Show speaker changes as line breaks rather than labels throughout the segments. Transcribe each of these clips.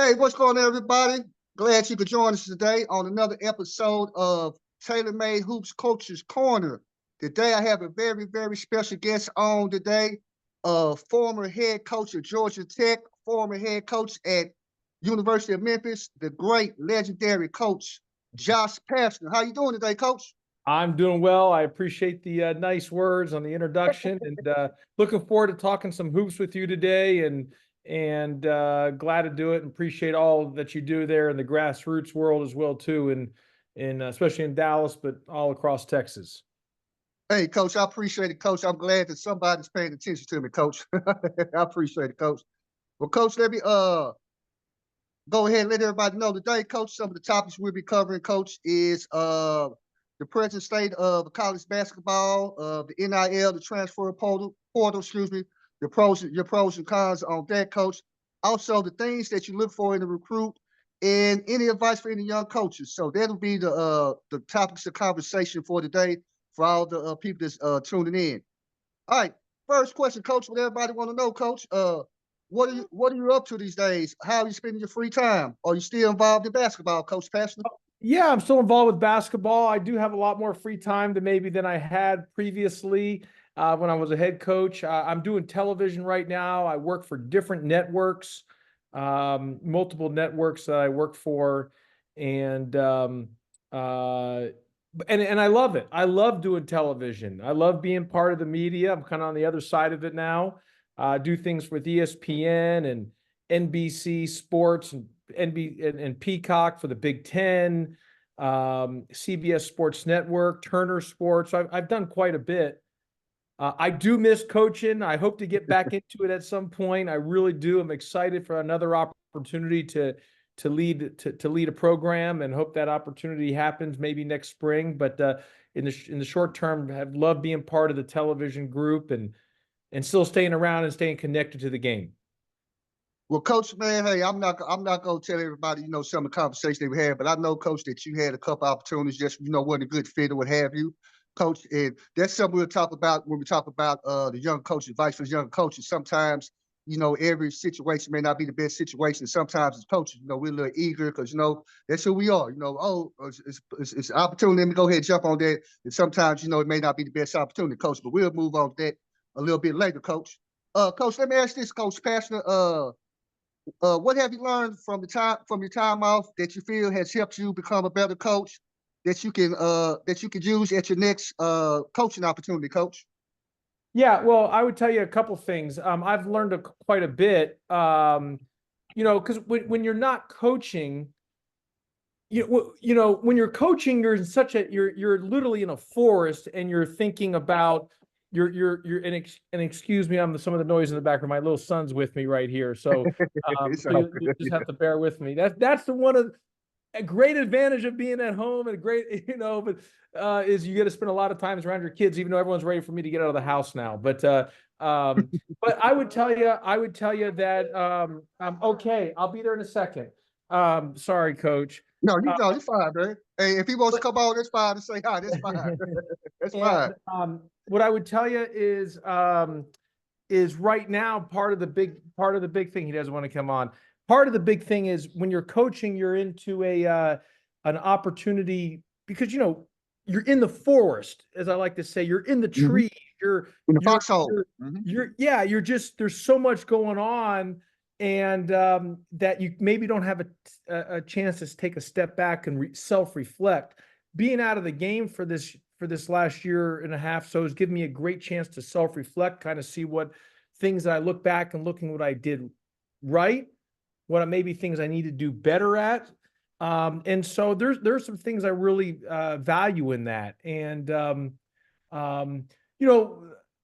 Hey, what's going on, everybody? Glad you could join us today on another episode of TaylorMade Hoops Coaches Corner. Today, I have a very, very special guest on today, former head coach of Georgia Tech, former head coach at University of Memphis, the great legendary coach, Josh Pastner. How you doing today, Coach?
I'm doing well. I appreciate the nice words on the introduction, and looking forward to talking some hoops with you today. And glad to do it, and appreciate all that you do there in the grassroots world as well too, and especially in Dallas, but all across Texas.
Hey, Coach, I appreciate it, Coach. I'm glad that somebody's paying attention to me, Coach. I appreciate it, Coach. Well, Coach, let me go ahead and let everybody know today, Coach, some of the topics we'll be covering, Coach, is the present state of college basketball, the NIL, the transfer portal, excuse me, your pros and cons on that, Coach. Also, the things that you look for in a recruit, and any advice for any young coaches. So that'll be the topics of conversation for today for all the people that's tuning in. All right, first question, Coach. What everybody want to know, Coach? What are you up to these days? How are you spending your free time? Are you still involved in basketball, Coach Pastner?
Yeah, I'm still involved with basketball. I do have a lot more free time than I had previously when I was a head coach. I'm doing television right now. I work for different networks, multiple networks that I work for, and and I love it. I love doing television. I love being part of the media. I'm kind of on the other side of it now. Do things with ESPN and NBC Sports and and Peacock for the Big Ten, CBS Sports Network, Turner Sports. I've done quite a bit. I do miss coaching. I hope to get back into it at some point. I really do. I'm excited for another opportunity to lead a program, and hope that opportunity happens maybe next spring. But in the short term, I've loved being part of the television group, and still staying around and staying connected to the game.
Well, Coach, man, hey, I'm not gonna tell everybody, some of the conversation we had, but I know, Coach, that you had a couple opportunities, just wasn't a good fit or what have you, Coach. And that's something we'll talk about when we talk about the young coach advice for young coaches. Sometimes, every situation may not be the best situation. Sometimes as coaches, we're a little eager because that's who we are. It's an opportunity. Let me go ahead and jump on that. And sometimes, it may not be the best opportunity, Coach, but we'll move on to that a little bit later, Coach. Coach, let me ask this, Coach Pastner. What have you learned from your time off that you feel has helped you become a better coach that you can use at your next coaching opportunity, Coach?
Yeah, well, I would tell you a couple things. I've learned quite a bit. Because when you're not coaching, when you're coaching, you're in you're literally in a forest, and you're thinking about and excuse me, some of the noise in the background. My little son's with me right here, so you just have to bear with me. That's the one of a great advantage of being at home, and a great, but is you get to spend a lot of times around your kids, even though everyone's ready for me to get out of the house now. But I would tell you that okay, I'll be there in a second. Sorry, Coach.
No, you're fine, man. Hey, if he wants to come on, that's fine to say hi. That's fine. That's fine.
And what I would tell you is right now part of the big thing. He doesn't want to come on. Part of the big thing is when you're coaching, you're into an opportunity, because you're in the forest, as I like to say. You're in the tree. You're
in the foxhole.
You're just, there's so much going on, and that you maybe don't have a chance to take a step back and self-reflect. Being out of the game for this last year and a half so has given me a great chance to self-reflect, kind of see what things that I look back and looking what I did right, what maybe things I need to do better at. And so there's some things I really value in that. And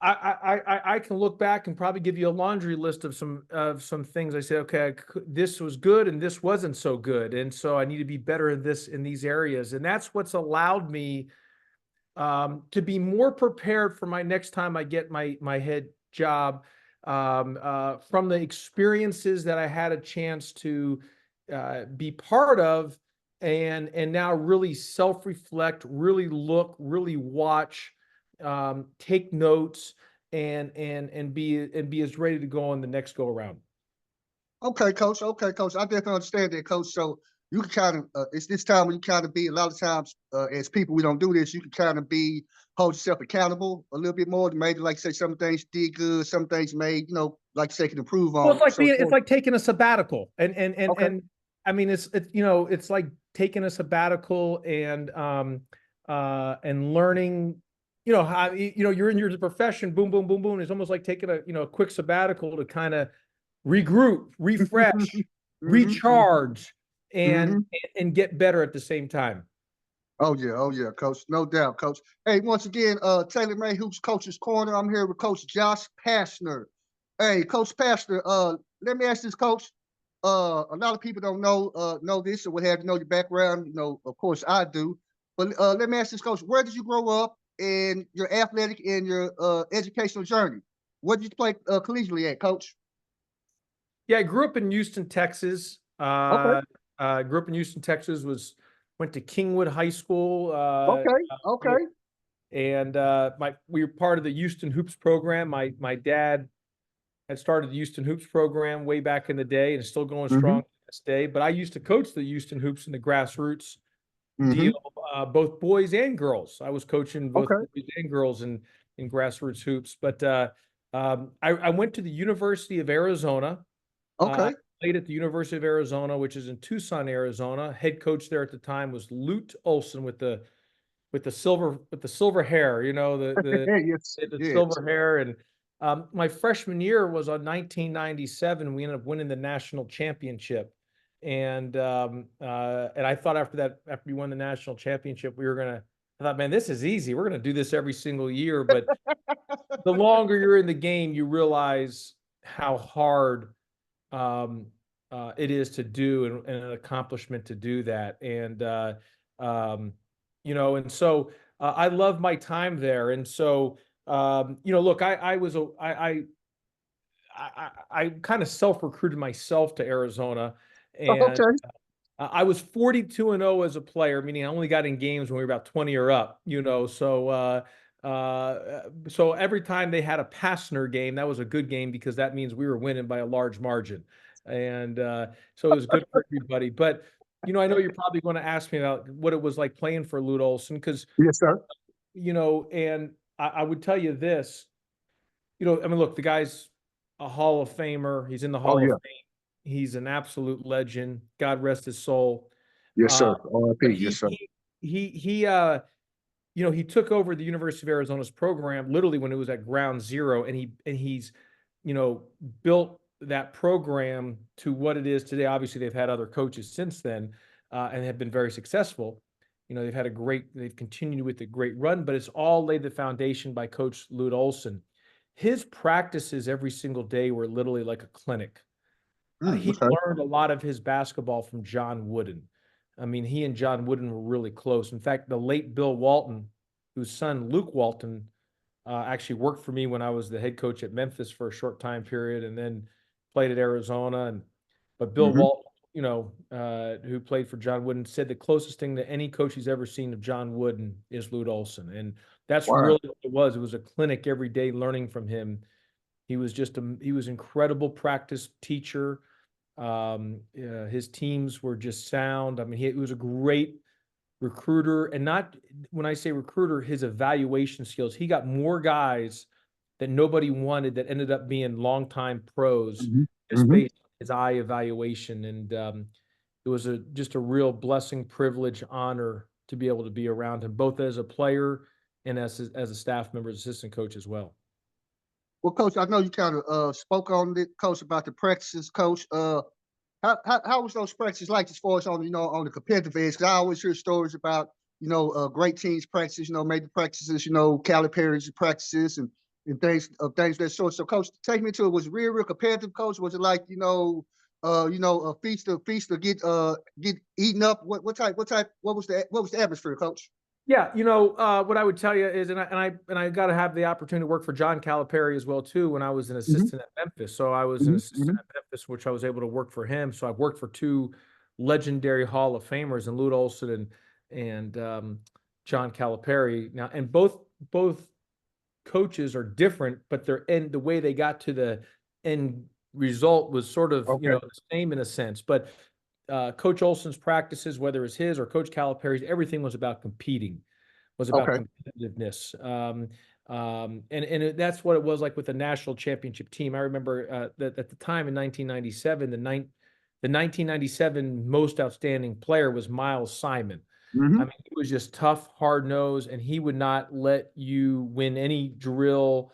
I can look back and probably give you a laundry list of some things I say, okay, this was good and this wasn't so good, and so I need to be better at this in these areas. And that's what's allowed me to be more prepared for my next time I get my head job, from the experiences that I had a chance to be part of, and now really self-reflect, really look, really watch, take notes, and be as ready to go on the next go around.
Okay, coach. Okay, coach. I definitely understand that, coach. So you can kind of it's this time when you kind of be a lot of times as people we don't do this. You can kind of be hold yourself accountable a little bit more. Maybe like say some things did good, some things made like say can improve
Well,
on.
it's like
So
it's like taking a sabbatical,
okay.
and I mean, it's it's like taking a sabbatical and learning, how you're in your profession, boom, boom, boom, boom. It's almost like taking a quick sabbatical to kind of regroup, refresh,
hmm
recharge, and
hmm
and get better at the same time.
oh yeah, coach. No doubt, coach. Hey, once again, TaylorMade Hoops Coach's Corner. I'm here with Coach Josh Pastner. Hey, Coach Pastner, let me ask this, coach. A lot of people don't know this or what have you, know your background. Of course I do. But let me ask this, coach. Where did you grow up in your athletic and your educational journey? What did you play collegiately at, coach?
Yeah, I grew up in Houston, Texas.
Okay,
Grew up in Houston, Texas. Went to Kingwood High School.
okay, okay.
And we were part of the Houston Hoops program. My dad had started the Houston Hoops program way back in the day, and it's still going
Mm-hmm.
strong to this day. But I used to coach the Houston Hoops in the grassroots deal,
Mm-hmm.
both boys and girls. I was coaching both
Okay,
boys and girls in grassroots hoops. But I went to the University of Arizona. I
okay.
played at the University of Arizona, which is in Tucson, Arizona. Head coach there at the time was Lute Olson with the silver hair,
Yes,
the
yes.
silver hair. And my freshman year was on 1997. We ended up winning the national championship. And I thought after we won the national championship, I thought, man, this is easy. We're gonna do this every single year. But the longer you're in the game, you realize how hard it is to do, and an accomplishment to do that. Um, and so I love my time there. And so, look, I kind of self-recruited myself to Arizona, and
Okay.
I was 42-0 as a player, meaning I only got in games when we were about 20 or up, so every time they had a Pastner game, that was a good game because that means we were winning by a large margin. And so it was good for everybody. But, I know you're probably going to ask me about what it was like playing for Lute Olson because,
Yes, sir.
and I would tell you this, I mean, look, the guy's a Hall of Famer. He's in the
Oh
Hall of
yeah.
Fame. He's an absolute legend. God rest his soul.
Yes,
Uh,
sir.
but
R.I.P. Yes, sir.
he took over the University of Arizona's program literally when it was at ground zero, and he's, you know, built that program to what it is today. Obviously, they've had other coaches since then, and have been very successful. They've continued with a great run, but it's all laid the foundation by Coach Lute Olson. His practices every single day were literally like a clinic. He
Okay.
learned a lot of his basketball from John Wooden. I mean, he and John Wooden were really close. In fact, the late Bill Walton, whose son Luke Walton actually worked for me when I was the head coach at Memphis for a short time period, and then played at Arizona. But Bill
Mm-hmm.
Walton, who played for John Wooden, said the closest thing that any coach he's ever seen of John Wooden is Lute Olson, and that's
Wow.
really what it was. It was a clinic every day, learning from him. He was incredible practice teacher. His teams were just sound. I mean, he was a great recruiter, and not when I say recruiter, his evaluation skills. He got more guys that nobody wanted that ended up being longtime pros
Mm-hmm.
just
Mm-hmm.
based on his eye evaluation. And it was just a real blessing, privilege, honor to be able to be around him, both as a player and as a staff member, assistant coach as well.
Well, coach, I know you kind of spoke on it, coach, about the practices, coach. How was those practices like as far as on on the competitive edge? Because I always hear stories about great teams practices, maybe practices, Calipari's practices and things of that sort. So, coach, take me to it. Was it real competitive, coach? Was it like a feast to get eaten up? What was the atmosphere, coach?
Yeah, what I would tell you is, and I got to have the opportunity to work for John Calipari as well too when I was an
Mm-hmm.
assistant at Memphis. So I was an
Mm-hmm.
assistant at Memphis, which I was able to work for him. So I've worked for two legendary Hall of Famers, and Lute Olson and John Calipari. Now, and both coaches are different, but they're in the way they got to the end result was sort of,
Okay.
the same in a sense, but Coach Olson's practices, whether it's his or Coach Calipari's, everything was about competing, was about
Okay.
competitiveness. That's what it was like with the national championship team. I remember that at the time in 1997, the 1997 most outstanding player was Miles Simon. I
Hmm.
mean, he was just tough, hard nosed, and he would not let you win any drill.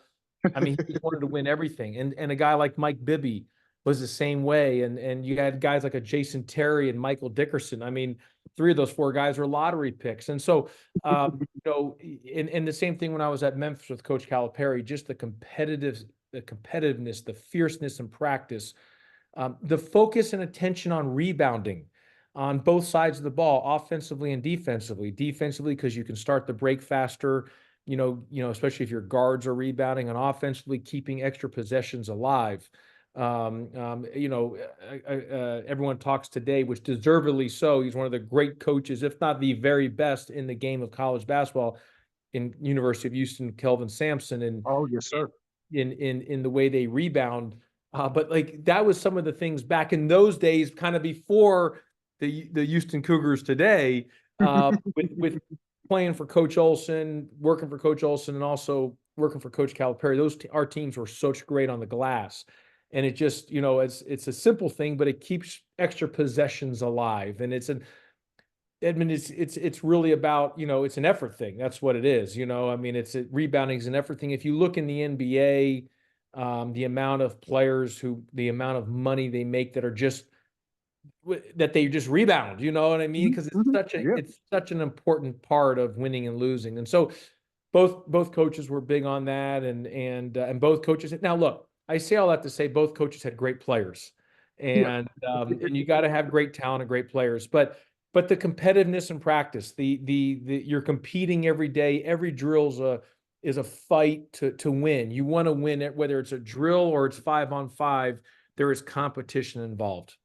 I mean, he just wanted to win everything. And a guy like Mike Bibby was the same way. And you had guys like a Jason Terry and Michael Dickerson. I mean, three of those four guys were lottery picks. And so, and the same thing when I was at Memphis with Coach Calipari, just the competitiveness, the fierceness in practice, the focus and attention on rebounding on both sides of the ball, offensively and defensively. Defensively, because you can start the break faster, especially if your guards are rebounding, and offensively keeping extra possessions alive. Everyone talks today, which deservedly so. He's one of the great coaches, if not the very best in the game of college basketball, in University of Houston, Kelvin Sampson, and
Oh, yes, sir.
in the way they rebound. But like that was some of the things back in those days, kind of before the Houston Cougars today, with playing for Coach Olson, working for Coach Olson, and also working for Coach Calipari. Our teams were such great on the glass, and it just it's a simple thing, but it keeps extra possessions alive, and Edmund, it's really about, it's an effort thing. That's what it is. I mean, rebounding is an effort thing. If you look in the NBA, the amount of players the amount of money they make that they just rebound, you know what I mean? Because
Hmm. Yeah.
it's such an important part of winning and losing. And so both coaches were big on that, and both coaches. Now look, I say all that to say both coaches had great players,
Yeah.
and you got to have great talent and great players, but the competitiveness in practice, the you're competing every day, every drill is a fight to win. You want to win it, whether it's a drill or it's 5-on-5. There is competition involved.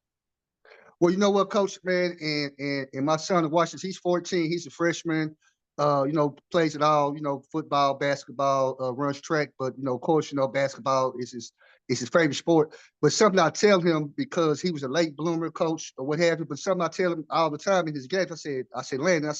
Well, you know what, Coach, man, and my son in Washington, he's 14, he's a freshman, plays it all, football, basketball, runs track, but of course, basketball is his favorite sport. But something I tell him, because he was a late bloomer, coach, or what have you, but something I tell him all the time in his games, I said, Landon,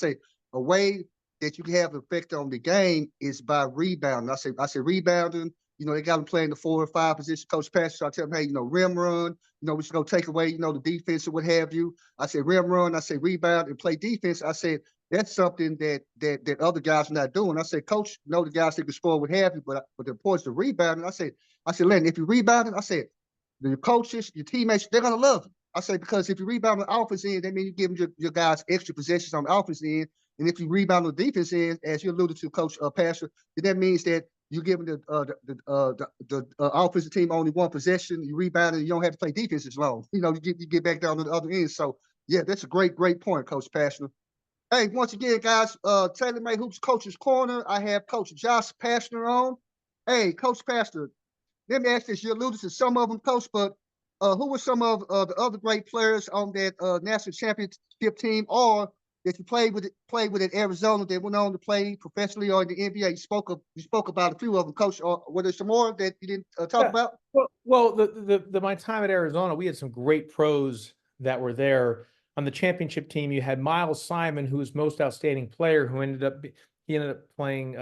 a way that you can have an effect on the game is by rebounding. I said rebounding. They got him playing the 4 or 5 position. Coach Pastner, so I tell him, hey, rim run, we should go take away, the defense or what have you. I said rim run, I said rebound and play defense. I said that's something that other guys are not doing. I said, Coach, the guys that can score what have you, but the importance of rebounding. I said, Len, if you're rebounding, I said the coaches, your teammates, they're gonna love you. I say because if you rebound on the offense end, that means you give them your guys extra possessions on the offense end. And if you rebound on the defense end, as you alluded to, Coach Pastner, then that means that you give them the offensive team only one possession. You rebound and you don't have to play defense as long. You get back down to the other end. So yeah, that's a great point, Coach Pastner. Hey, once again, guys, TaylorMade Hoops Coach's Corner. I have Coach Josh Pastner on. Hey, Coach Pastner, let me ask this. You alluded to some of them, Coach, but who were some of the other great players on that national championship team, or that you played with at Arizona that went on to play professionally or in the NBA? You spoke about a few of them, Coach. Or were there some more that you didn't talk
Yeah.
about?
Well, my time at Arizona, we had some great pros that were there. On the championship team, you had Miles Simon, who was most outstanding player, who ended up playing.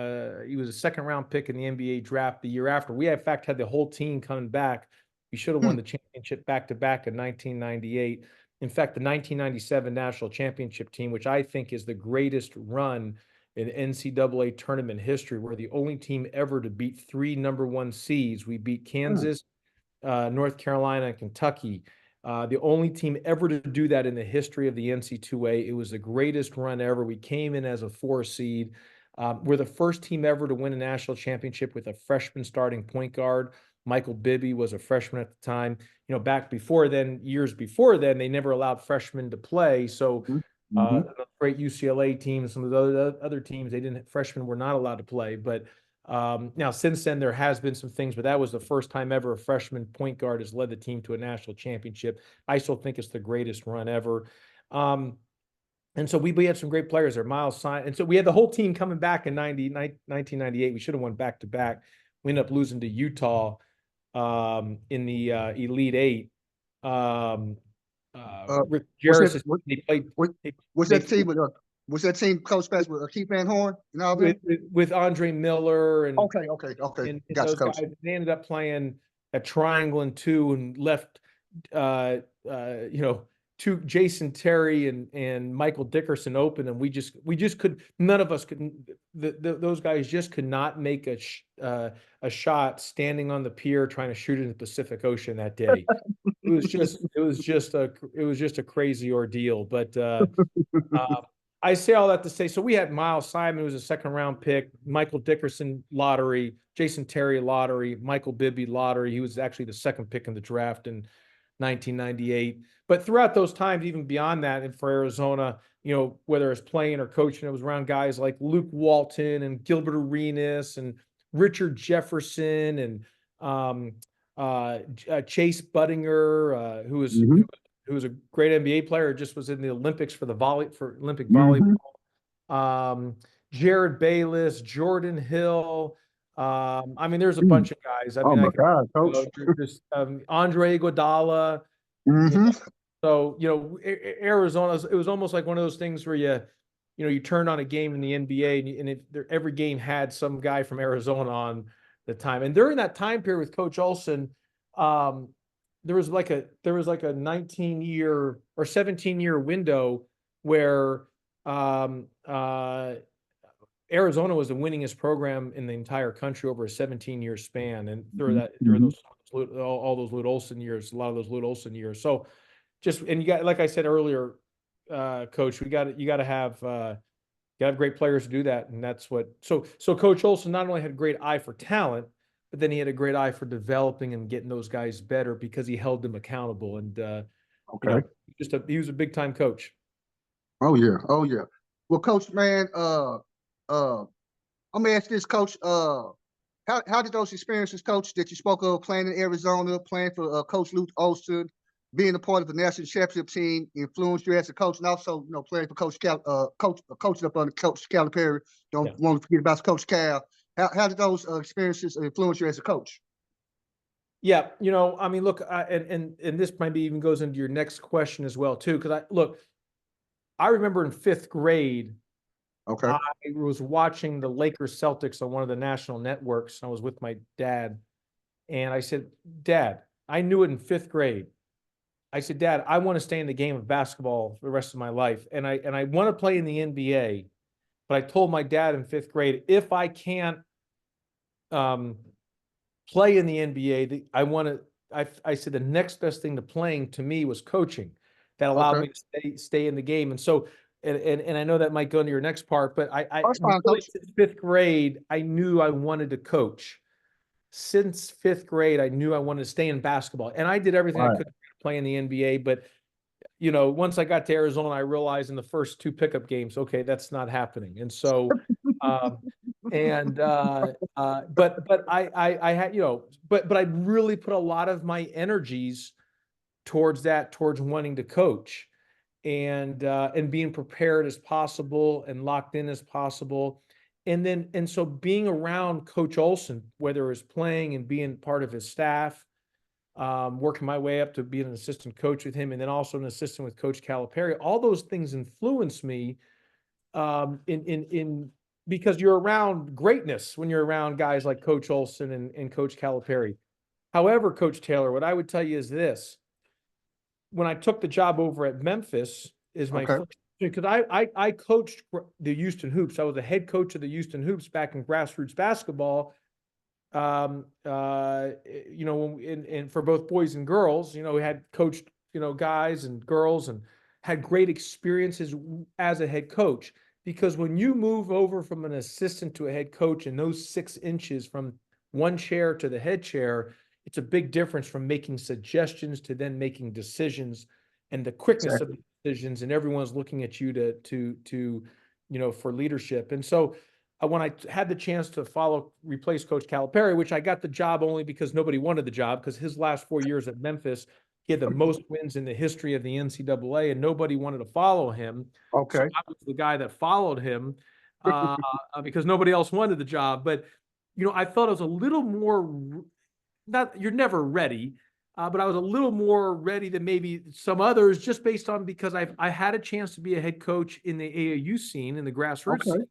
He was a second-round pick in the NBA draft the year after. We, in fact, had the whole team coming back. We should have won the championship back-to-back in 1998. In fact, the 1997 national championship team, which I think is the greatest run in NCAA tournament history, we're the only team ever to beat 3 number 1 seeds. We beat Kansas, North Carolina, and Kentucky. The only team ever to do that in the history of the NC2A. It was the greatest run ever. We came in as a 4 seed. We're the first team ever to win a national championship with a freshman starting point guard. Michael Bibby was a freshman at the time. Back before then, years before then, they never allowed freshmen to play. So the great UCLA teams, some of the other teams, freshmen were not allowed to play. But now since then, there has been some things, but that was the first time ever a freshman point guard has led the team to a national championship. I still think it's the greatest run ever. And so we had some great players there, Miles Simon. And so we had the whole team coming back in 1998. We should have won back-to-back. We ended up losing to Utah in the Elite Eight. Rick
What's that?
Jarris, they played.
What, what's
They
that team with? What's that team coach with Keith Van Horn and all them?
with Andre Miller and
Okay.
and
Gotcha,
those
coach.
guys. They ended up playing a triangle and two and left, two Jason Terry and Michael Dickerson open, and we just could none of us could those guys just could not make a shot standing on the pier trying to shoot in the Pacific Ocean that day. It was just a crazy ordeal, but I say all that to say, so we had Miles Simon, who was a second round pick, Michael Dickerson lottery, Jason Terry lottery, Michael Bibby lottery. He was actually the second pick in the draft in 1998. But throughout those times, even beyond that, and for Arizona, whether it's playing or coaching, it was around guys like Luke Walton and Gilbert Arenas and Richard Jefferson and Chase Budinger, who was a great NBA player, just was in the Olympics for Olympic volleyball. Jared Bayless, Jordan Hill. There's a bunch of guys.
Oh my God, coach.
Andre Iguodala. So, Arizona, it was almost like one of those things where you turned on a game in the NBA and every game had some guy from Arizona on the time. And during that time period with Coach Olson, there was like a 19-year or 17-year window where Arizona was the winningest program in the entire country over a 17-year span, and during all those Lute Olson years, a lot of those Lute Olson years. So, and you got, like I said earlier, Coach, you got to have great players to do that, and that's what. So Coach Olson not only had a great eye for talent, but then he had a great eye for developing and getting those guys better because he held them accountable. And he was a big time coach.
Oh yeah. Well, Coach, man, I'm gonna ask this, Coach. How did those experiences, Coach, that you spoke of, playing in Arizona, playing for Coach Lute Olson, being a part of the national championship team, influenced you as a coach, and also playing for coaching up under Coach Calipari? Don't want to forget about Coach Cal. How did those experiences influence you as a coach?
Yeah, look, and this maybe even goes into your next question as well too, because I remember in fifth grade, I was watching the Lakers Celtics on one of the national networks. I was with my dad, and I said, "Dad," I knew it in fifth grade. I said, "Dad, I want to stay in the game of basketball for the rest of my life, and I want to play in the NBA." But I told my dad in fifth grade, if I can't play in the NBA, I said the next best thing to playing to me was coaching. That allowed me to stay in the game. And so, and I know that might go into your next part, but since fifth grade, I knew I wanted to coach. Since fifth grade, I knew I wanted to stay in basketball, and I did everything I could to play in the NBA. But once I got to Arizona, I realized in the first two pickup games, okay, that's not happening. And so, but I had, but I really put a lot of my energies towards wanting to coach and being prepared as possible and locked in as possible. And so being around Coach Olson, whether it was playing and being part of his staff, working my way up to being an assistant coach with him, and then also an assistant with Coach Calipari, all those things influenced me because you're around greatness when you're around guys like Coach Olson and Coach Calipari. However, Coach Taylor, what I would tell you is this: when I took the job over at Memphis, is my first, because I coached the Houston Hoops. I was the head coach of the Houston Hoops back in grassroots basketball. And for both boys and girls, we had coached, guys and girls and had great experiences as a head coach. Because when you move over from an assistant to a head coach, and those 6 inches from one chair to the head chair, it's a big difference from making suggestions to then making decisions, and the quickness of the decisions, and everyone's looking at you to for leadership. And so when I had the chance to replace Coach Calipari, which I got the job only because nobody wanted the job, because his last 4 years at Memphis, he had the most wins in the history of the NCAA, and nobody wanted to follow him. So I was the guy that followed him because nobody else wanted the job. But, I felt it was a little more not, you're never ready, but I was a little more ready than maybe some others, just based on, because I had a chance to be a head coach in the AAU scene, in the grassroots
Okay.
scene.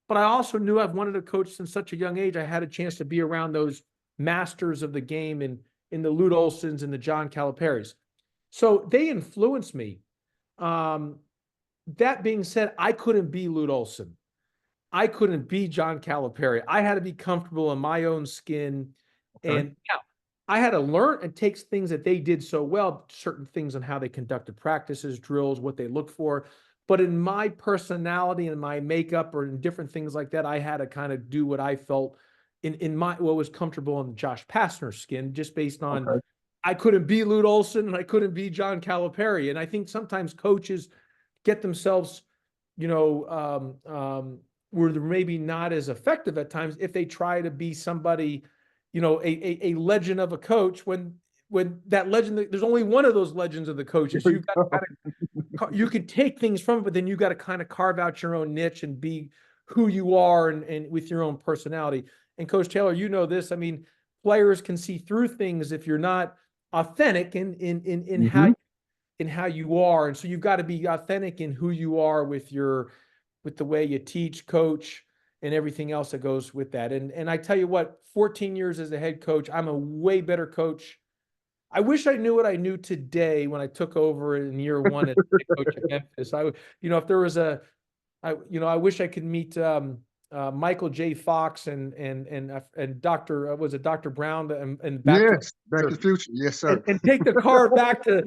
But I also knew I've wanted to coach since such a young age. I had a chance to be around those masters of the game in the Lute Olsons and the John Calipari's. So they influenced me. That being said, I couldn't be Lute Olson. I couldn't be John Calipari. I had to be comfortable in my own skin.
Okay.
And yeah, I had to learn and take things that they did so well, certain things on how they conducted practices, drills, what they looked for. But in my personality and my makeup or in different things like that, I had to kind of do what I felt in my, what was comfortable in Josh Pastner's skin, just based on,
Okay.
I couldn't be Lute Olson and I couldn't be John Calipari. And I think sometimes coaches get themselves, you know, where they're maybe not as effective at times if they try to be somebody, you know, a legend of a coach, when that legend, there's only one of those legends of the coaches. You've got to kind of, you can take things from it, but then you got to kind of carve out your own niche and be who you are, and with your own personality. And Coach Taylor, you know this. I mean, players can see through things if you're not authentic in how, in how you are. And so you've got to be authentic in who you are with your, with the way you teach, coach, and everything else that goes with that. And I tell you what, 14 years as a head coach, I'm a way better coach. I wish I knew what I knew today when I took over in year one as head coach at Memphis. You know, if there was I wish I could meet Michael J. Fox and Dr. Was it Dr. Brown and Back to the
Yes. Back to
Future,
the Future. Yes, sir.
and take the car back to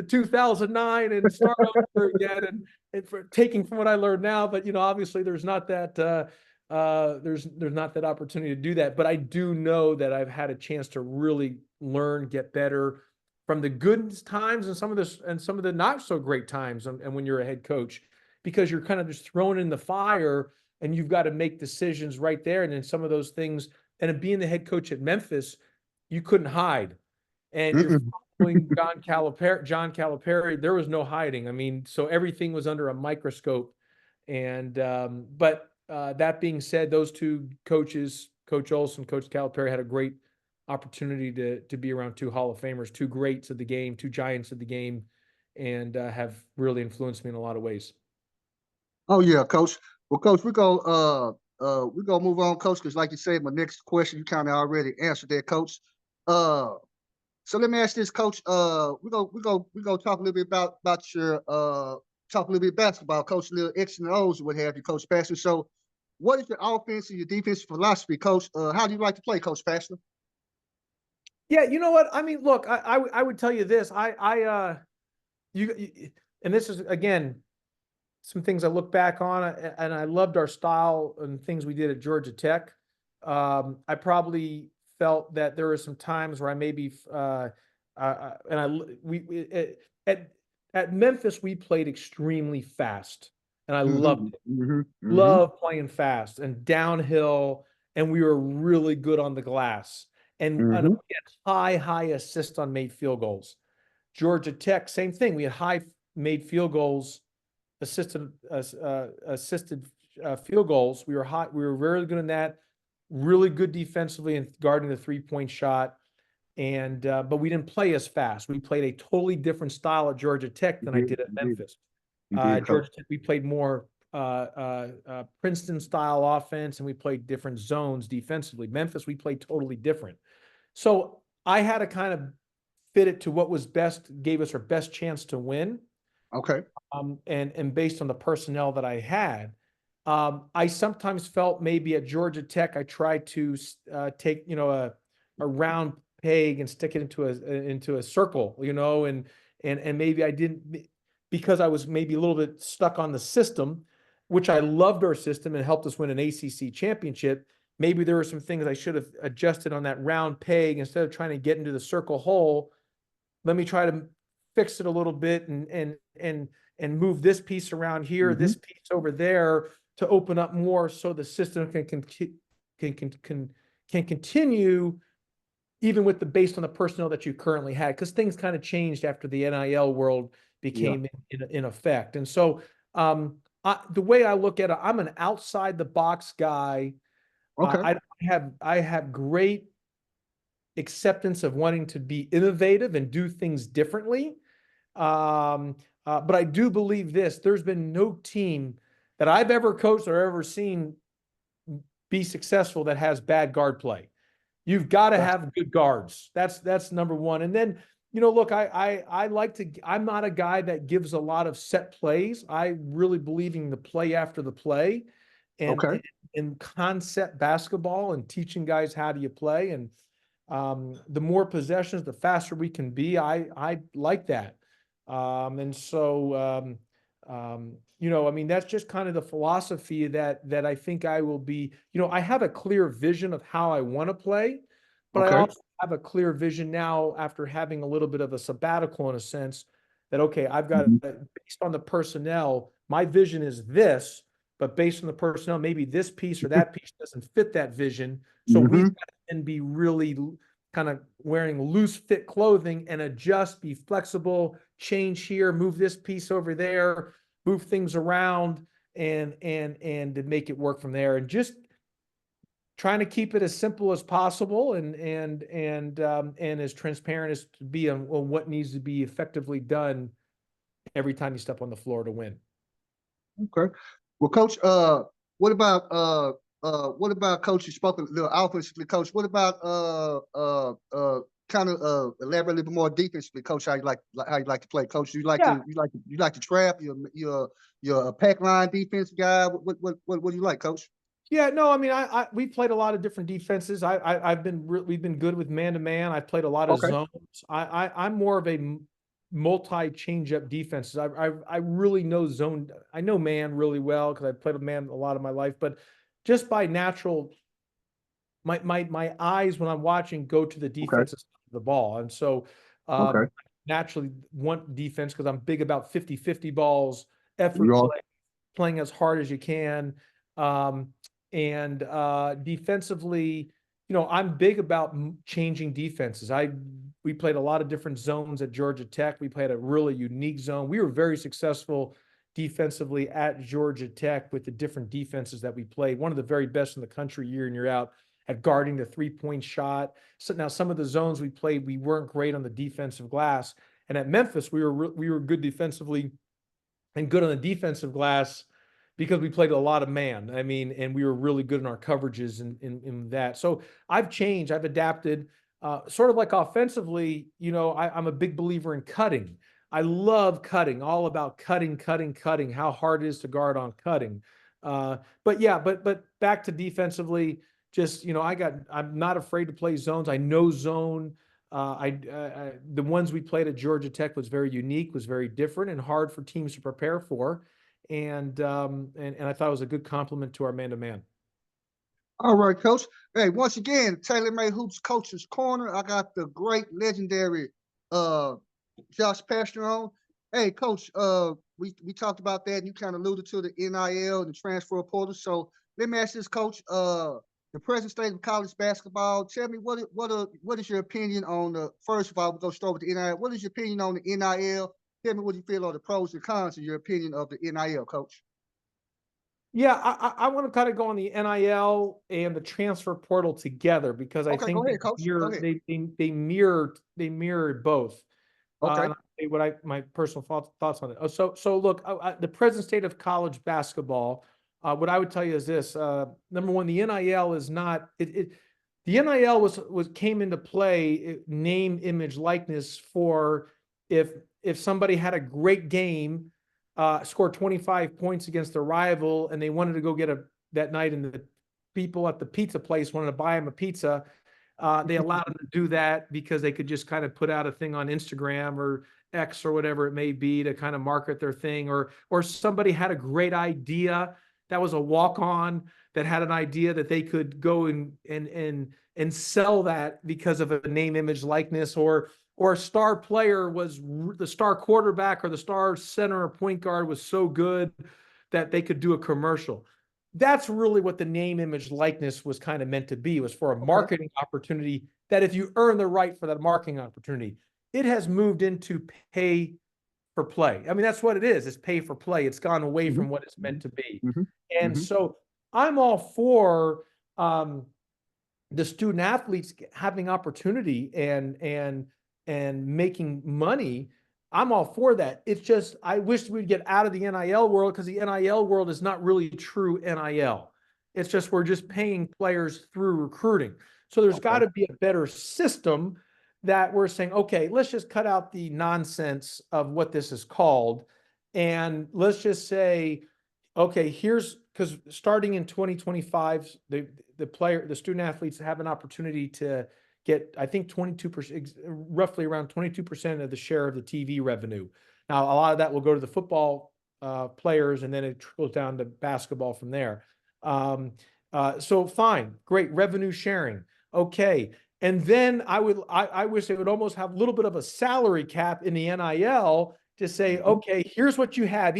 2009 and start over again, and for taking from what I learned now. But you know, obviously there's not that there's not that opportunity to do that. But I do know that I've had a chance to really learn, get better from the good times and some of this and some of the not so great times, and when you're a head coach, because you're kind of just thrown in the fire and you've got to make decisions right there. And then some of those things, and being the head coach at Memphis, you couldn't hide. And you're
Mm-mm.
following John Calipari, there was no hiding. I mean, so everything was under a microscope. And but that being said, those two coaches, Coach Olson, Coach Calipari, had a great opportunity to be around two Hall of Famers, two greats of the game, two giants of the game, and have really influenced me in a lot of ways.
Oh yeah, Coach. Well, Coach, we're gonna move on, Coach, because like you said, my next question you kind of already answered there, Coach. Uh, so let me ask this, Coach. We're gonna talk a little bit about your talk a little bit basketball, Coach, a little X and O's, what have you, Coach Pastner. So, what is your offense and your defensive philosophy, Coach? How do you like to play, Coach Pastner?
Yeah, you know what? I mean, look, I would tell you this. You and this is again some things I look back on, and I loved our style and things we did at Georgia Tech. I probably felt that there were some times where I maybe and I we at Memphis we played extremely fast, and I loved
Mm-hmm.
it.
Mm-hmm. Mm-hmm.
Love playing fast and downhill, and we were really good on the glass. And
Mm-hmm.
we had high assist on made field goals. Georgia Tech, same thing. We had high made field goals, assisted field goals. We were hot. We were very good in that. Really good defensively and guarding the 3-point shot. And but we didn't play as fast. We played a totally different style at Georgia Tech
You
than I
did.
did at
You did.
Memphis.
You did, Coach.
Georgia Tech, we played more Princeton style offense, and we played different zones defensively. Memphis, we played totally different. So I had to kind of fit it to what was best, gave us our best chance to win.
Okay.
And based on the personnel that I had, I sometimes felt maybe at Georgia Tech I tried to take a round peg and stick it into a circle, and maybe I didn't, because I was maybe a little bit stuck on the system, which I loved our system and helped us win an ACC championship. Maybe there were some things I should have adjusted on that round peg instead of trying to get into the circle hole. Let me try to fix it a little bit and move this piece around here,
Mm-hmm.
this piece over there to open up more, so the system can continue even with the based on the personnel that you currently had, because things kind of changed after the NIL world
Yeah.
became in effect. And so the way I look at it, I'm an outside the box guy.
Okay.
I have great acceptance of wanting to be innovative and do things differently. But I do believe this: there's been no team that I've ever coached or ever seen be successful that has bad guard play. You've got to have good guards. That's number one. And then, look, I like to. I'm not a guy that gives a lot of set plays. I really believe in the play after the play, and
Okay.
in concept basketball and teaching guys how do you play. And the more possessions, the faster we can be. I like that. And so I mean, that's just kind of the philosophy that I think I will be. I have a clear vision of how I want to play, but I
Okay.
also have a clear vision now after having a little bit of a sabbatical in a sense that, okay, I've got,
Mhm.
based on the personnel, my vision is this, but based on the personnel, maybe this piece or that piece doesn't fit that vision. So we've
Mhm.
got to then be really kind of wearing loose fit clothing and adjust, be flexible, change here, move this piece over there, move things around, and to make it work from there. And just trying to keep it as simple as possible and as transparent as to be on what needs to be effectively done every time you step on the floor to win.
Okay. Well, Coach, what about Coach? You spoke a little offensively, Coach. What about kind of elaborate a little bit more defensively, Coach? How you like to play, Coach?
Yeah.
You like to trap? You're a pack line defense guy. What do you like, Coach?
Yeah, no, I mean, we played a lot of different defenses. We've been good with man to man. I've played a lot of
Okay.
zones. I'm more of a multi change up defenses. I really know zone. I know man really well because I played with man a lot of my life. But just by natural, my eyes when I'm watching go to the
Okay.
defensive side of the ball, and so
Okay.
naturally want defense because I'm big about 50-50 balls,
You
effort
all.
play, playing as hard as you can. Um, and defensively, I'm big about changing defenses. We played a lot of different zones at Georgia Tech. We played a really unique zone. We were very successful defensively at Georgia Tech with the different defenses that we played. One of the very best in the country year in, year out at guarding the 3-point shot. So now some of the zones we played, we weren't great on the defensive glass. And at Memphis, we were good defensively and good on the defensive glass because we played a lot of man. I mean, and we were really good in our coverages in that. So I've changed, I've adapted. Sort of like offensively, I'm a big believer in cutting. I love cutting, all about cutting, cutting, cutting, how hard it is to guard on cutting. But yeah, but back to defensively, just I'm not afraid to play zones. I know zone. The ones we played at Georgia Tech was very unique, was very different, and hard for teams to prepare for. And I thought it was a good compliment to our man to man.
All right, Coach. Hey, once again, TaylorMade Hoops Coach's Corner. I got the great legendary uh Josh Pastner on. Hey, Coach, we talked about that and you kind of alluded to the NIL, the transfer portal. So let me ask this, Coach. The present state of college basketball. Tell me what is your opinion on the first of all, we're gonna start with the NIL. What is your opinion on the NIL? Tell me what you feel are the pros and cons of your opinion of the NIL, Coach.
Yeah, I want to kind of go on the NIL and the transfer portal together because I
Okay, go
think
ahead, Coach. Go ahead.
they mirror both.
Okay.
And I'll say my personal thoughts on it. So look, the present state of college basketball. What I would tell you is this: number one, the NIL is not it. The NIL was came into play, name, image, likeness for if somebody had a great game, scored 25 points against a rival, and they wanted to go get that night, and the people at the pizza place wanted to buy them a pizza. They allowed them to do that because they could just kind of put out a thing on Instagram or X or whatever it may be to kind of market their thing, or somebody had a great idea that was a walk on that had an idea that they could go and sell that because of a name, image, likeness, or a star player was the star quarterback or the star center or point guard was so good that they could do a commercial. That's really what the name, image, likeness was kind of meant to be, was for a
Okay.
marketing opportunity that if you earn the right for that marketing opportunity, it has moved into pay for play. I mean, that's what it is. It's pay for play. It's gone away
Mhm.
from what it's meant to be.
Mhm.
And
Mhm.
so I'm all for um, the student athletes having opportunity and making money, I'm all for that. It's just, I wish we'd get out of the NIL world, because the NIL world is not really true NIL. It's just, we're just paying players through recruiting. So there's got to be a better system that we're saying, okay, let's just cut out the nonsense of what this is called. And let's just say, okay, here's, because starting in 2025, the student athletes have an opportunity to get, I think, 22%, roughly around 22% of the share of the TV revenue. Now, a lot of that will go to the football players, and then it trickles down to basketball from there. So fine, great, revenue sharing. Okay. And then I wish they would almost have a little bit of a salary cap in the NIL to say, okay, here's what you have.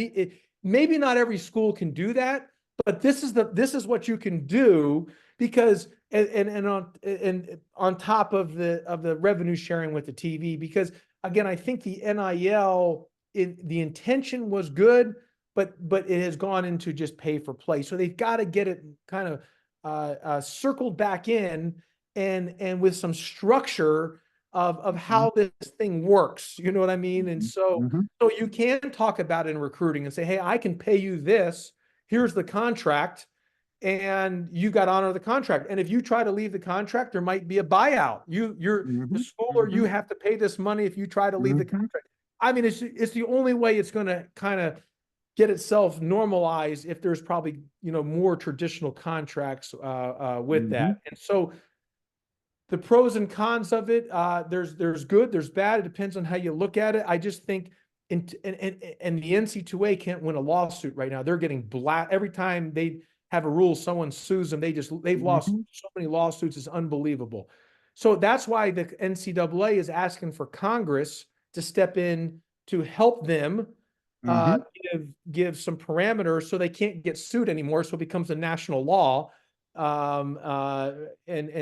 Maybe not every school can do that, but this is what you can do, because and on top of the revenue sharing with the TV, because again, I think the NIL, the intention was good, but it has gone into just pay for play. So they've got to get it kind of circled back in, and with some structure of how this thing works. You know what I mean? And so you can talk about it in recruiting and say, hey, I can pay you this. Here's the contract, and you got to honor the contract. And if you try to leave the contract, there might be a buyout. You're the school, or you have to pay this money if you try to leave the contract. I mean, it's the only way it's going to kind of get itself normalized, if there's probably, more traditional contracts with that. And so the pros and cons of it, there's good, there's bad. It depends on how you look at it. I just think, and the NC2A can't win a lawsuit right now. They're getting every time they have a rule, someone sues them. They've lost so many lawsuits. It's unbelievable. So that's why the NCAA is asking for Congress to step in to help them give some parameters, so they can't get sued anymore. So it becomes a national law. And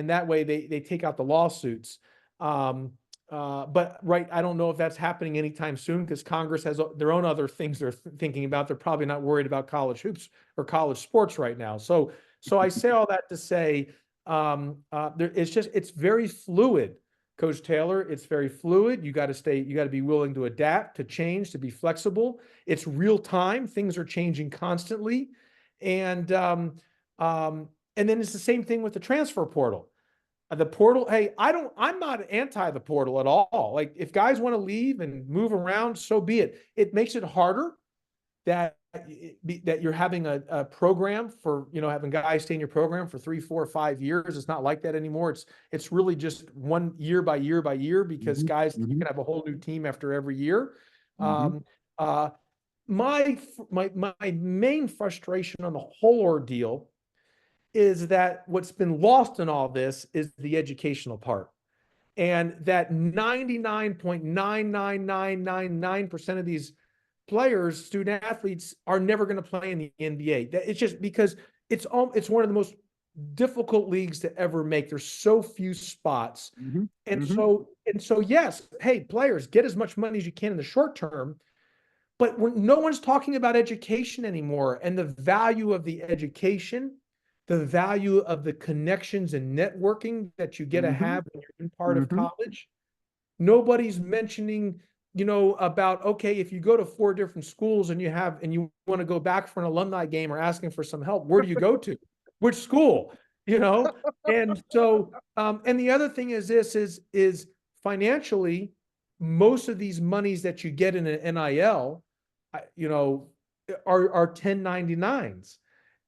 that way they take out the lawsuits. But I don't know if that's happening anytime soon, because Congress has their own other things they're thinking about. They're probably not worried about college hoops or college sports right now. So I say all that to say, it's very fluid, Coach Taylor. It's very fluid. You got to be willing to adapt, to change, to be flexible. It's real time. Things are changing constantly. And then it's the same thing with the transfer portal. The portal, hey, I'm not anti the portal at all. Like, if guys want to leave and move around, so be it. It makes it harder that you're having a program for, having guys stay in your program for 3, 4, 5 years. It's not like that anymore. It's really just one year by year by year, because guys, you can have a whole new team after every year. My main frustration on the whole ordeal is that what's been lost in all this is the educational part. And that 99.99999% of these players, student athletes, are never going to play in the NBA. It's just because it's one of the most difficult leagues to ever make. There's so few spots. And so yes, hey, players, get as much money as you can in the short term, but no one's talking about education anymore, and the value of the education, the value of the connections and networking that you get to have when you're in part of college. Nobody's mentioning, about, okay, if you go to 4 different schools and you want to go back for an alumni game or asking for some help, where do you go to? Which school? And so, and the other thing is is financially, most of these monies that you get in an NIL, are 1099s.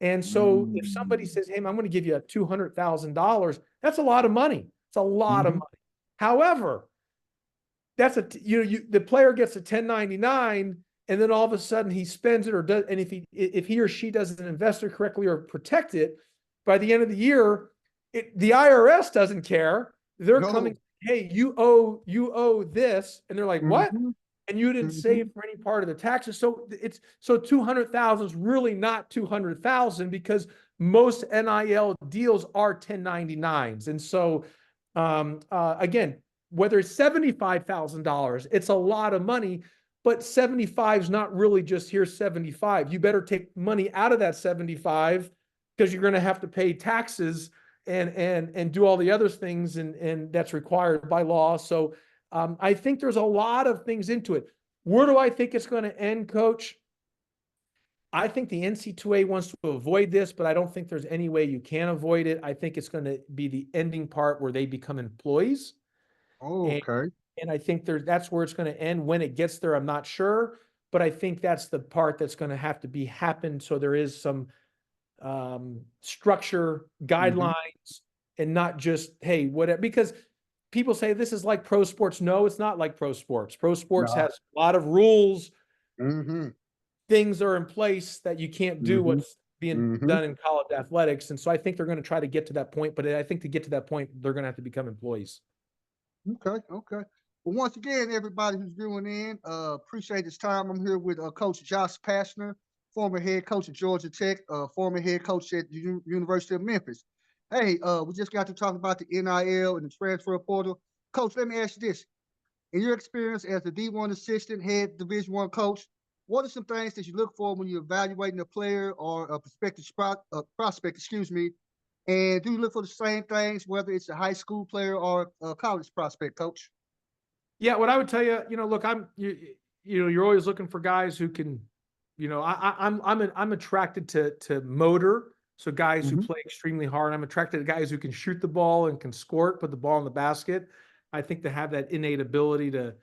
And so if somebody says, hey, I'm going to give you $200,000, that's a lot of money. It's a lot of money. However, that's the player gets a 1099, and then all of a sudden he spends it, and if he or she doesn't invest it correctly or protect it, by the end of the year, the IRS doesn't care. They're coming, hey, you owe this, and they're like, what? And you didn't save for any part of the taxes. So 200,000 is really not 200,000, because most NIL deals are 1099s. And so, again, whether it's $75,000, it's a lot of money, but 75 is not really just, here's 75. You better take money out of that 75, because you're going to have to pay taxes, and do all the other things and that's required by law. So I think there's a lot of things into it. Where do I think it's going to end, Coach? I think the NC2A wants to avoid this, but I don't think there's any way you can avoid it. I think it's going to be the ending part where they become employees.
Oh, okay.
And I think that's where it's going to end. When it gets there, I'm not sure, but I think that's the part that's going to have to be happen. So there is some structure, guidelines, and not just, hey, whatever, because people say this is like pro sports. No, it's not like pro sports. Pro sports
No.
has a lot of rules.
Mm-hmm.
Things are in place that you can't do
Mm-hmm.
what's being
Mm-hmm.
done in college athletics. And so I think they're going to try to get to that point, but I think to get to that point, they're going to have to become employees.
Okay, okay. Well, once again, everybody who's viewing in, appreciate this time. I'm here with Coach Josh Pastner, former head coach at Georgia Tech, former head coach at the University of Memphis. Hey, we just got to talk about the NIL and the transfer portal. Coach, let me ask you this. In your experience as a D1 assistant, head Division I coach, what are some things that you look for when you're evaluating a player or a prospect, excuse me, and do you look for the same things, whether it's a high school player or a college prospect, Coach?
Yeah, what I would tell you, look, you're always looking for guys who can, I'm attracted to motor. So guys who
Mm-hmm.
play extremely hard. I'm attracted to guys who can shoot the ball and can score it, put the ball in the basket. I think to have that innate ability to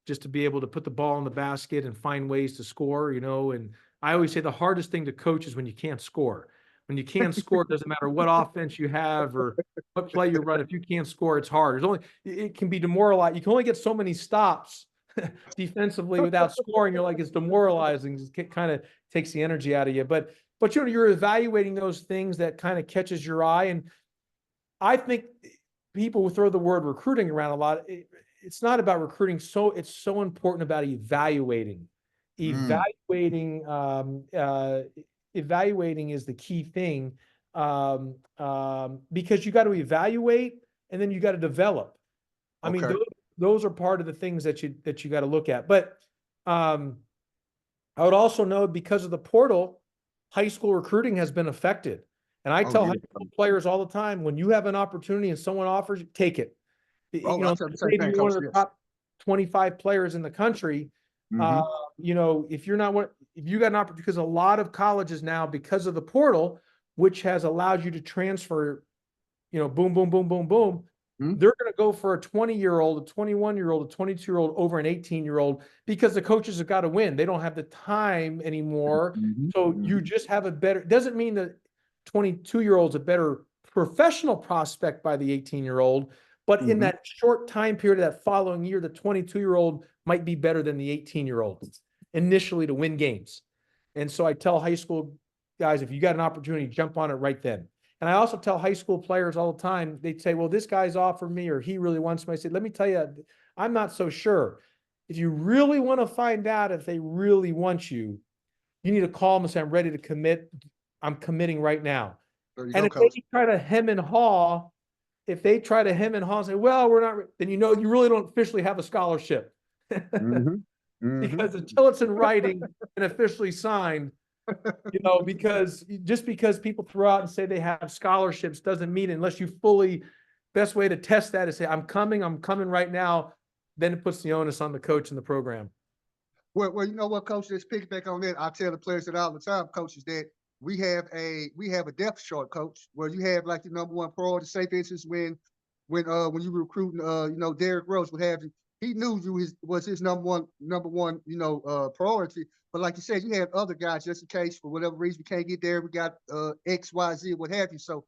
just to be able to put the ball in the basket and find ways to score, and I always say the hardest thing to coach is when you can't score. When you can't score, it doesn't matter what offense you have or what play you run. If you can't score, it's hard. It can be demoralizing. You can only get so many stops defensively without scoring. You're like, it's demoralizing. It kind of takes the energy out of you. But you're evaluating those things that kind of catches your eye. And I think people will throw the word recruiting around a lot. It's not about recruiting. So it's so important about evaluating.
Mm,
Evaluating, evaluating is the key thing, because you got to evaluate and then you got to develop. I mean,
okay.
those are part of the things that you got to look at. But I would also note because of the portal, high school recruiting has been affected. And I
Oh,
tell
yeah.
high school players all the time, when you have an opportunity and someone offers you, take it.
Oh, I tell the same
Maybe
thing,
you're one
Coach.
of the
Yes.
top 25 players in the country.
Mm-hmm.
If you're not if you got an opportunity, because a lot of colleges now, because of the portal, which has allowed you to transfer, boom, boom, boom, boom, boom,
Mm-hmm.
they're going to go for a 20-year-old, a 21-year-old, a 22-year-old over an 18-year-old because the coaches have got to win. They don't have the time anymore.
Mm-hmm.
So you just have a better, doesn't mean that 22-year-old's a better professional prospect by the 18-year-old, but in
Mm-hmm.
that short time period of that following year, the 22-year-old might be better than the 18-year-old initially to win games. And so I tell high school guys, if you got an opportunity, jump on it right then. And I also tell high school players all the time, they'd say, well, this guy's offered me or he really wants me. I said, let me tell you, I'm not so sure. If you really want to find out if they really want you, you need to call them and say, I'm ready to commit. I'm committing right now.
There you
And
go,
if they
Coach.
try to hem and haw, and say, well, we're not, then you really don't officially have a scholarship.
Mm-hmm. Mm-hmm.
Because until it's in writing and officially signed, because just because people throw out and say they have scholarships doesn't mean, unless you fully, best way to test that is say, I'm coming right now. Then it puts the onus on the coach and the program.
Well, you know what, Coach? Let's piggyback on that. I tell the players that all the time, coaches, that we have a depth chart, Coach, where you have like the number one priority. Say, for instance, when you were recruiting, Derrick Rose, what have you, he knew you was his number one, priority. But like you said, you had other guys just in case for whatever reason we can't get there. We got X, Y, Z, what have you. So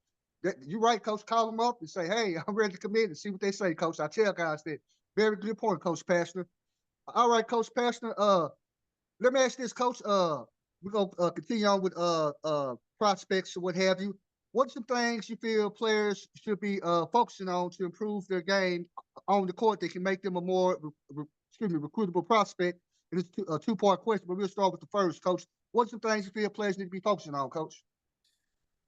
you're right, Coach. Call them up and say, hey, I'm ready to commit and see what they say, Coach. I tell guys that. Very good point, Coach Pastner. All right, Coach Pastner. Let me ask this, Coach. We're gonna continue on with prospects or what have you. What's some things you feel players should be focusing on to improve their game on the court that can make them a more recruitable prospect? And it's a two-part question, but we'll start with the first, Coach. What's some things you feel players need to be focusing on, Coach?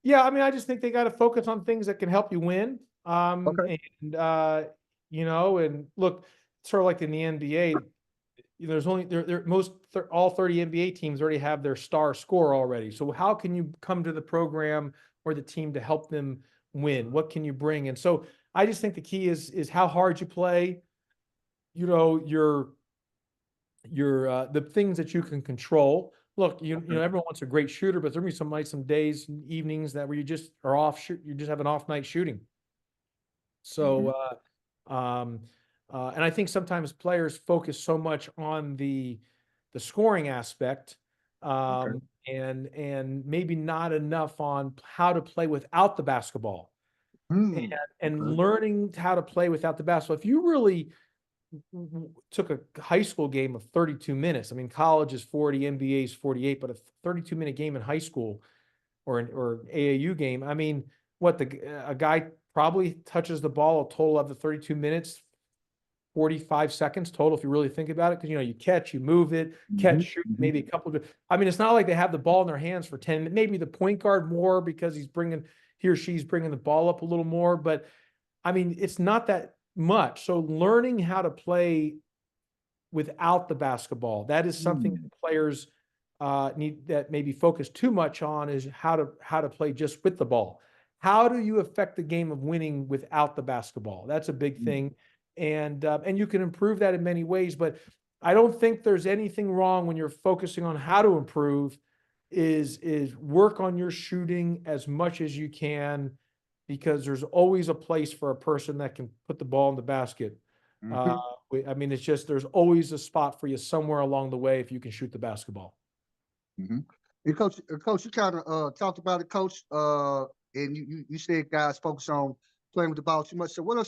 Yeah, I mean, I just think they got to focus on things that can help you win.
Okay.
And look, sort of like in the NBA, there's only all 30 NBA teams already have their star scorer already. So how can you come to the program or the team to help them win? What can you bring? And so I just think the key is how hard you play, you know, the things that you can control. Look, you know, everyone wants a great shooter, but there'll be some nights, some days, and evenings that where you just are off shoot, you just have an off night shooting. So, and I think sometimes players focus so much on the scoring aspect, and maybe not enough on how to play without the basketball, and learning how to play without the basketball. If you really took a high school game of 32 minutes, I mean, college is 40, NBA is 48, but a 32-minute game in high school or AAU game, I mean, a guy probably touches the ball a total of the 32 minutes, 45 seconds total, if you really think about it. Because, you know, you catch, you move it, catch, shoot, maybe a couple of, I mean, it's not like they have the ball in their hands for 10 minutes, maybe the point guard more because he or she's bringing the ball up a little more. But I mean, it's not that much. So learning how to play without the basketball, that is something that players need, that maybe focus too much on, is how to play just with the ball. How do you affect the game of winning without the basketball? That's a big thing. And you can improve that in many ways, but I don't think there's anything wrong when you're focusing on how to improve, is work on your shooting as much as you can, because there's always a place for a person that can put the ball in the basket. I mean, it's just, there's always a spot for you somewhere along the way if you can shoot the basketball.
And coach, you kind of talked about it, coach, and you said guys focus on playing with the ball too much. So what are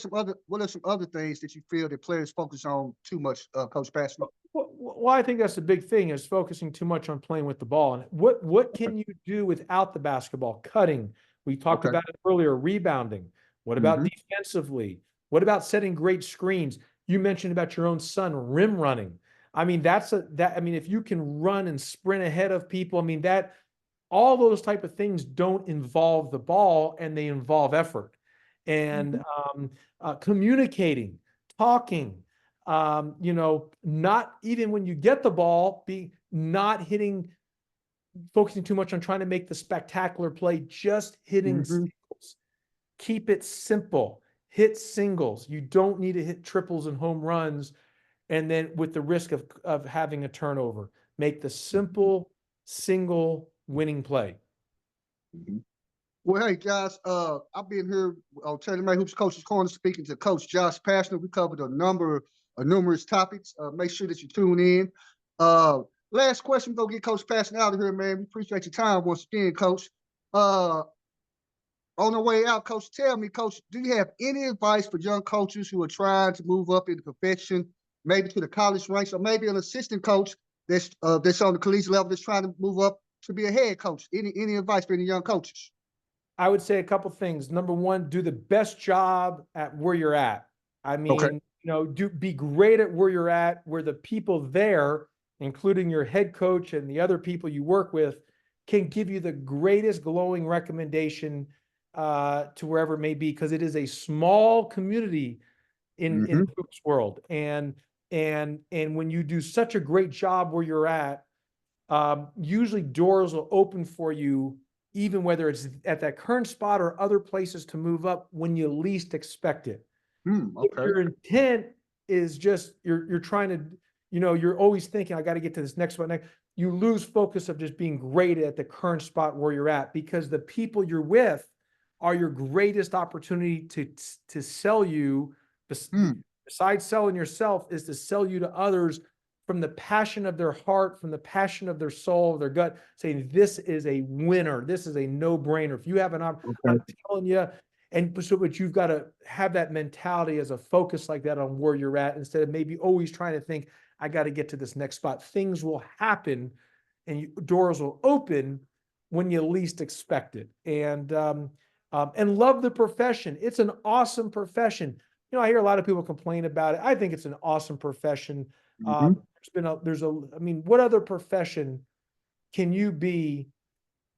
some other things that you feel that players focus on too much, Coach Pastner?
Well, I think that's the big thing, is focusing too much on playing with the ball. And what can you do without the basketball? Cutting. We talked about it earlier. Rebounding. What about defensively? What about setting great screens? You mentioned about your own son rim running. I mean, I mean, if you can run and sprint ahead of people, I mean, all those type of things don't involve the ball, and they involve effort and communicating, talking, you know, not even when you get the ball, not hitting, focusing too much on trying to make the spectacular play, just hitting singles. Keep it simple. Hit singles. You don't need to hit triples and home runs, and then with the risk of having a turnover. Make the simple single winning play.
Well, hey guys, I've been here on TaylorMade Hoops Coach's Corner speaking to Coach Josh Pastner. We covered numerous topics. Make sure that you tune in. Last question, we're gonna get Coach Pastner out of here, man. We appreciate your time once again, Coach. On the way out, Coach, tell me, Coach, do you have any advice for young coaches who are trying to move up in the profession, maybe to the college ranks, or maybe an assistant coach that's on the collegiate level that's trying to move up to be a head coach? Any advice for any young coaches?
I would say a couple things. Number one, do the best job at where you're at. I mean, you know, be great at where you're at, where the people there, including your head coach and the other people you work with, can give you the greatest glowing recommendation to wherever it may be, because it is a small community in the hoops world. And when you do such a great job where you're at, usually doors will open for you, even whether it's at that current spot or other places to move up when you least expect it. If your intent is just, you're trying to, you know, you're always thinking, I got to get to this next one. You lose focus of just being great at the current spot where you're at, because the people you're with are your greatest opportunity to sell you. Besides selling yourself, is to sell you to others from the passion of their heart, from the passion of their soul, their gut, saying, this is a winner. This is a no-brainer. If you have an opportunity, I'm telling you. But you've got to have that mentality as a focus like that on where you're at, instead of maybe always trying to think, I got to get to this next spot. Things will happen and doors will open when you least expect it. And love the profession. It's an awesome profession. You know, I hear a lot of people complain about it. I think it's an awesome profession. I mean, what other profession can you be?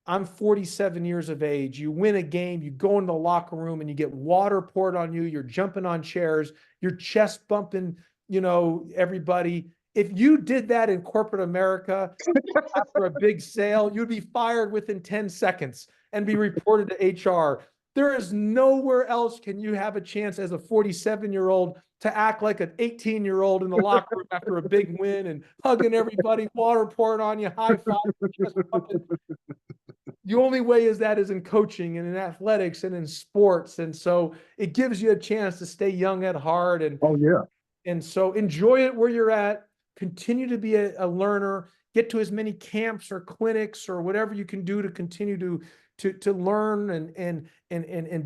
I'm 47 years of age. You win a game, you go in the locker room and you get water poured on you. You're jumping on chairs, you're chest bumping, you know, everybody. If you did that in corporate America after a big sale, you'd be fired within 10 seconds and be reported to HR. There is nowhere else can you have a chance as a 47-year-old to act like an 18-year-old in the locker room after a big win and hugging everybody, water pouring on you, high five. The only way is in coaching and in athletics and in sports. And so it gives you a chance to stay young at heart.
Oh yeah.
And so enjoy it where you're at, continue to be a learner, get to as many camps or clinics or whatever you can do to continue to learn and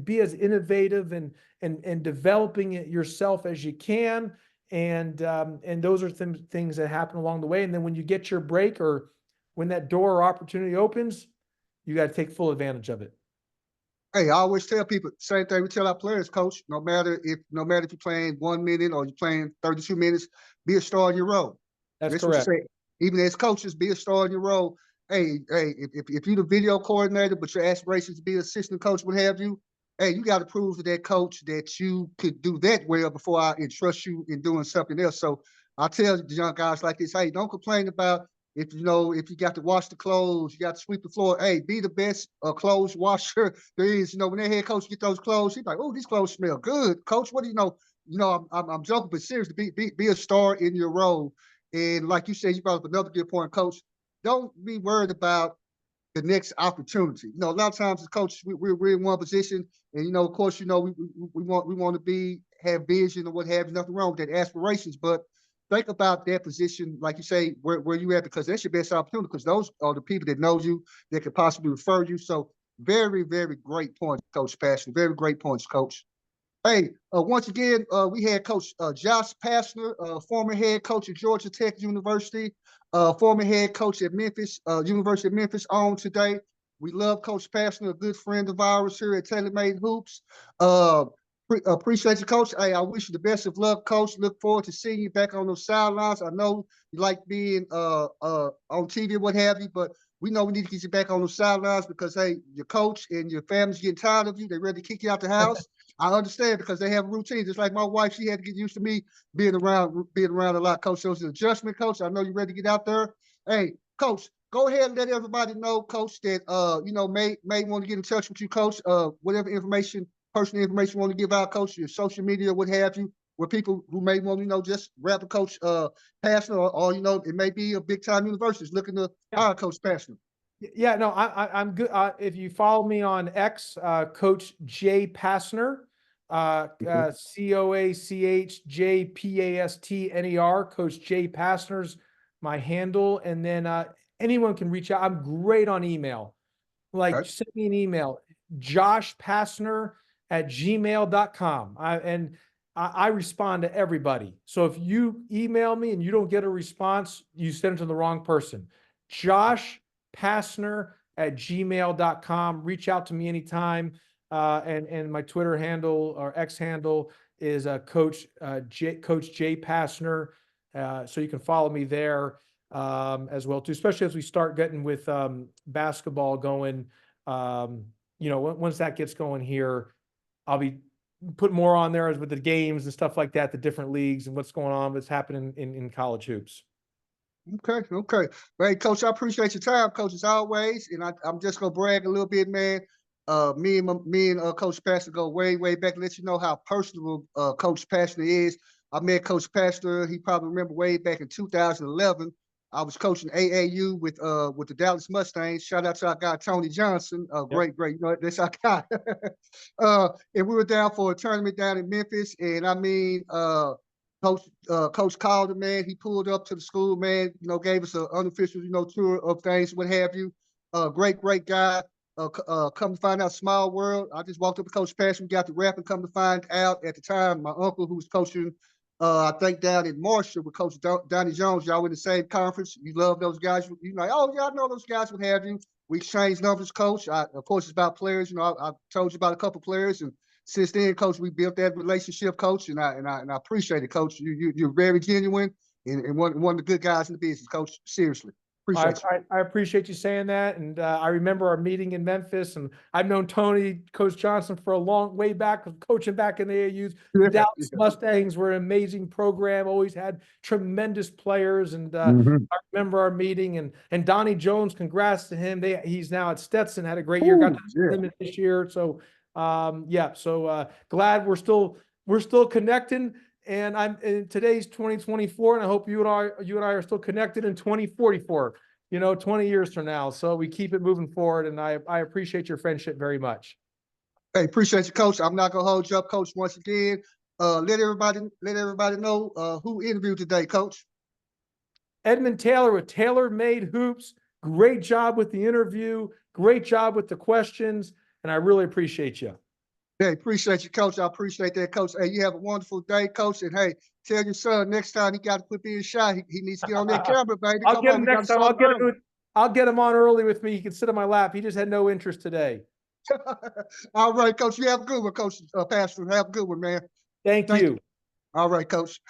be as innovative and developing it yourself as you can. And those are things that happen along the way. And then when you get your break or when that door or opportunity opens, you got to take full advantage of it.
Hey, I always tell people same thing we tell our players, coach. No matter if you're playing 1 minute or you're playing 32 minutes, be a star in your role.
That's correct.
What you say. Even as coaches, be a star in your role. Hey, if you're the video coordinator, but your aspirations to be an assistant coach, what have you, hey, you got to prove to that coach that you could do that well before I entrust you in doing something else. So I tell the young guys like this, hey, don't complain about if you got to wash the clothes, you got to sweep the floor. Hey, be the best clothes washer there is. When their head coach get those clothes, he's like, oh, these clothes smell good, coach. What do you know? I'm joking, but seriously, be a star in your role. And like you said, you brought up another good point, coach. Don't be worried about the next opportunity. A lot of times as coaches, we're in one position, and of course, we want to have vision or what have you. Nothing wrong with that, aspirations, but think about that position, like you say, where you at, because that's your best opportunity, because those are the people that know you, that could possibly refer you. So very, very great points, Coach Pastner. Very great points, Coach. Hey, once again, we had Coach Josh Pastner, former head coach at Georgia Tech University, former head coach at Memphis, University of Memphis, on today. We love Coach Pastner, a good friend of ours here at TaylorMade Hoops. Appreciate you, Coach. Hey, I wish you the best of luck, Coach. Look forward to seeing you back on those sidelines. I know you like being on TV, what have you, but we know we need to get you back on those sidelines because, hey, your coach and your family's getting tired of you. They're ready to kick you out the house. I understand because they have a routine. Just like my wife, she had to get used to me being around a lot, Coach. So it's an adjustment, Coach. I know you're ready to get out there. Hey, Coach, go ahead and let everybody know, Coach, that may want to get in touch with you, Coach. Whatever personal information you want to give out, Coach, your social media, what have you, where people who may want to, just rap a Coach Pastner, or it may be a big time universities looking to hire Coach Pastner.
Yeah, no, I'm good. If you follow me on X, Coach J Pastner, CoachJPastner, Coach J Pastner's my handle, and then anyone can reach out. I'm great on email. Like, send me an email, joshpastner@gmail.com. I respond to everybody. So if you email me and you don't get a response, you send it to the wrong person. joshpastner@gmail.com. Reach out to me anytime. And my Twitter handle or X handle is Coach J Pastner. So you can follow me there as well too, especially as we start getting with basketball going. Once that gets going here, I'll be putting more on there with the games and stuff like that, the different leagues and what's going on, what's happening in college hoops.
Okay. Hey, Coach, I appreciate your time, Coach, as always. And I'm just gonna brag a little bit, man. Me and Coach Pastner go way, way back. Let you know how personal Coach Pastner is. I met Coach Pastner. He probably remember way back in 2011. I was coaching AAU with the Dallas Mustangs. Shout out to our guy Tony Johnson. Great. That's our guy. And we were down for a tournament down in Memphis. And I mean, Coach called him, man. He pulled up to the school, man. Gave us an unofficial, tour of things, what have you. Great guy. Come to find out, small world. I just walked up to Coach Pastner, got the rap, and come to find out at the time, my uncle who was coaching, I think down in Marshall with Coach Donnie Jones. Y'all in the same conference. You love those guys. You like, oh yeah, I know those guys, what have you. We exchanged numbers, Coach. Of course, it's about players. I told you about a couple players, and since then, Coach, we built that relationship, Coach, and I appreciate it, Coach. You're very genuine and one of the good guys in the business, Coach. Seriously.
I appreciate you saying that. And I remember our meeting in Memphis, and I've known Tony, Coach Johnson, for a long way back, coaching back in the AAUs. The Dallas Mustangs were an amazing program, always had tremendous players. And I remember our meeting, and Donnie Jones, congrats to him. He's now at Stetson, had a great year, got to him this year. So Yeah, so glad we're still connecting. And I'm in today's 2024, and I hope you and I are still connected in 2044, 20 years from now. So we keep it moving forward, and I appreciate your friendship very much.
Hey, appreciate you, Coach. I'm not gonna hold you up, Coach. Once again, let everybody know who interviewed today, Coach.
Edmund Taylor with TaylorMade Hoops. Great job with the interview. Great job with the questions, and I really appreciate you.
Hey, appreciate you, Coach. I appreciate that, Coach. Hey, you have a wonderful day, Coach. And hey, tell your son next time he got to put me in a shot. He needs to get on that camera, baby.
I'll
Come
get
on,
him
we got
next
to
time.
start early.
I'll get him on early with me. He can sit on my lap. He just had no interest today.
All right, Coach. You have a good one, Coach Pastner. Have a good one, man.
Thank you.
All right, Coach.